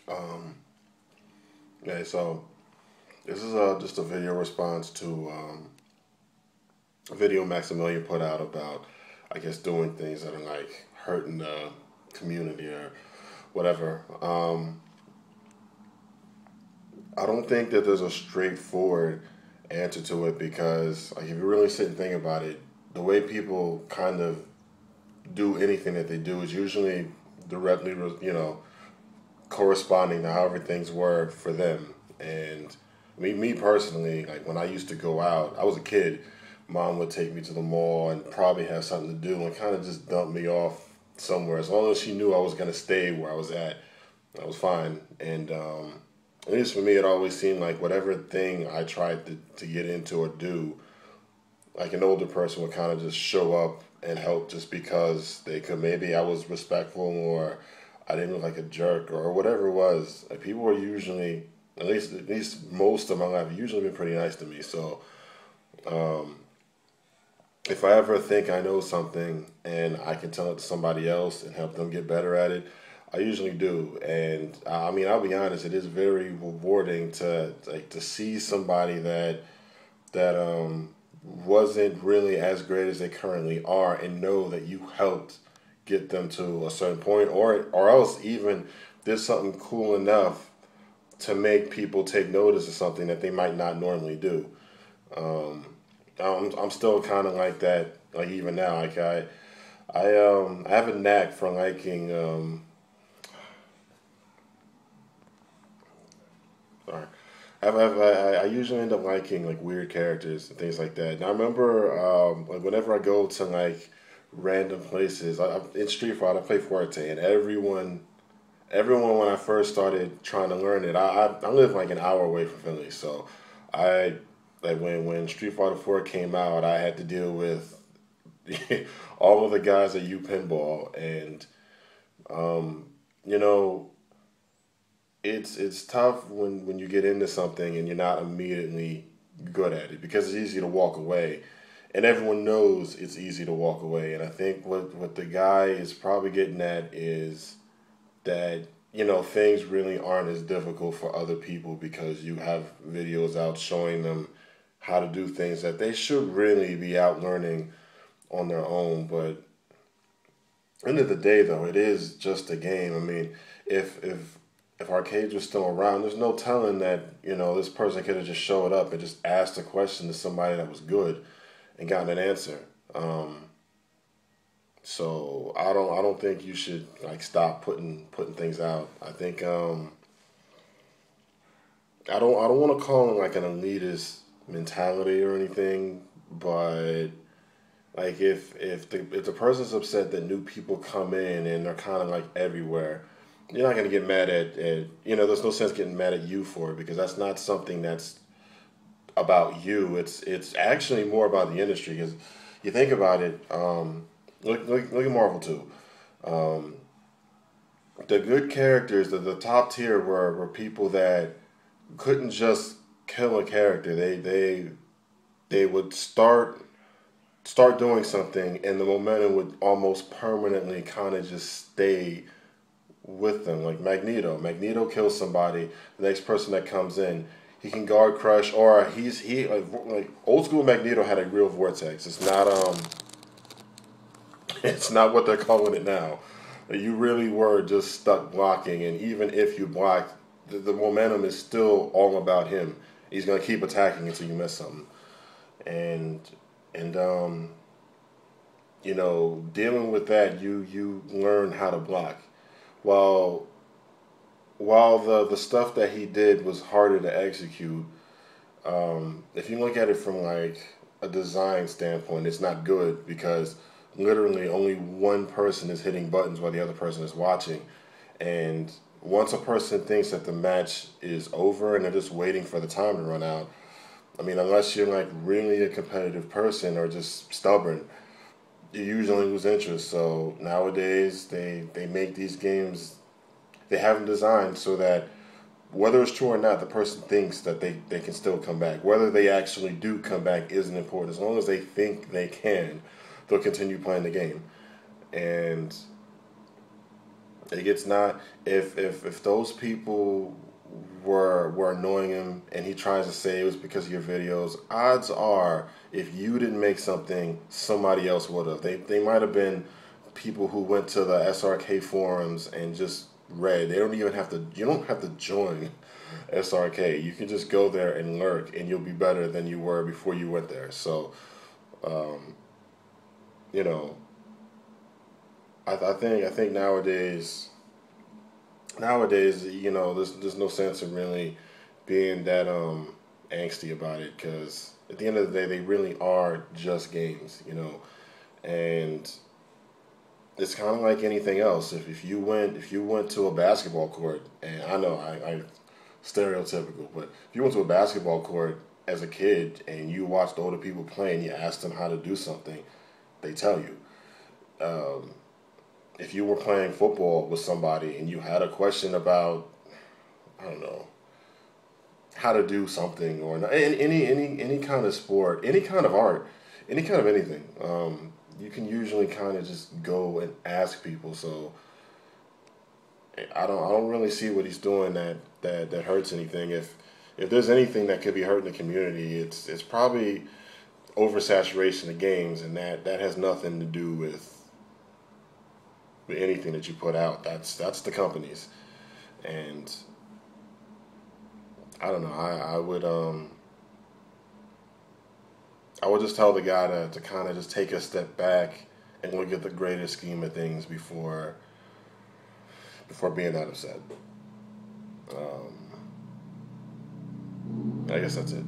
Um, yeah, so this is just a video response to a video Maximillian put out about, I guess, doing things that are like hurting the community or whatever. I don't think that there's a straightforward answer to it because, like, if you really sit and think about it, the way people kind of do anything that they do is usually directly, corresponding to however things were for them. And me personally, like when I used to go out, I was a kid. Mom would take me to the mall and probably have something to do and kind of just dump me off somewhere. As long as she knew I was gonna stay where I was at, I was fine. And at least for me, it always seemed like whatever thing I tried to get into or do, like an older person would kind of just show up and help just because they could. Maybe I was respectful or I didn't look like a jerk or whatever it was. Like people were usually, at least most of my life, usually been pretty nice to me. So um, if I ever think I know something and I can tell it to somebody else and help them get better at it, I usually do. And I mean, I'll be honest, it is very rewarding to see somebody that wasn't really as great as they currently are and know that you helped get them to a certain point or else even did something cool enough to make people take notice of something that they might not normally do. Um, I'm still kind of like that, like even now. Like I have a knack for liking. Sorry. I usually end up liking like weird characters and things like that. And I remember like whenever I go to like random places, in Street Fighter I play Forte, and everyone when I first started trying to learn it, I live like an hour away from Philly, so I like when Street Fighter 4 came out, I had to deal with all of the guys at U Pinball, and um, you know it's tough when you get into something and you're not immediately good at it because it's easy to walk away, and everyone knows it's easy to walk away. And I think what the guy is probably getting at is that things really aren't as difficult for other people because you have videos out showing them how to do things that they should really be out learning on their own. But end of the day, though, it is just a game. I mean, if arcades were still around, there's no telling that this person could have just showed up and just asked a question to somebody that was good and gotten an answer. So I don't think you should like stop putting things out. I think I don't want to call it like an elitist mentality or anything, but like if the person's upset that new people come in and they're kind of like everywhere, you're not gonna get mad at. There's no sense getting mad at you for it because that's not something that's about you. It's actually more about the industry because you think about it. Look at Marvel too. Um, the good characters, the top tier were people that couldn't just kill a character. They would start doing something, and the momentum would almost permanently kind of just stay with them. Like Magneto. Magneto kills somebody. The next person that comes in, he can guard crush, or he like old school Magneto had a real vortex. It's not what they're calling it now. You really were just stuck blocking, and even if you blocked, the momentum is still all about him. He's gonna keep attacking until you miss something, and and dealing with that, you learn how to block. While while the stuff that he did was harder to execute, if you look at it from like a design standpoint, it's not good because literally only one person is hitting buttons while the other person is watching. And once a person thinks that the match is over and they're just waiting for the time to run out, I mean, unless you're like really a competitive person or just stubborn, you usually lose interest. So nowadays they make these games, they have them designed so that whether it's true or not, the person thinks that they can still come back. Whether they actually do come back isn't important. As long as they think they can, they'll continue playing the game. And It gets not if those people were annoying him and he tries to say it was because of your videos. Odds are, if you didn't make something, somebody else would have. They might have been people who went to the SRK forums and just read. They don't even have to. You don't have to join SRK. You can just go there and lurk, and you'll be better than you were before you went there. So, you know, I think nowadays, you know, there's no sense in really being that angsty about it, because at the end of the day, they really are just games, you know, and it's kind of like anything else. If you went to a basketball court, and I know I stereotypical, but if you went to a basketball court as a kid and you watched older people play and you asked them how to do something, they tell you. If you were playing football with somebody and you had a question about, I don't know, how to do something, or any kind of sport, any kind of art, any kind of anything, you can usually kind of just go and ask people. So I don't really see what he's doing that hurts anything. If there's anything that could be hurting the community, it's probably oversaturation of games, and that has nothing to do with anything that you put out. That's the companies. And I don't know. I would just tell the guy to kind of just take a step back and look at the greater scheme of things before being that upset. I guess that's it.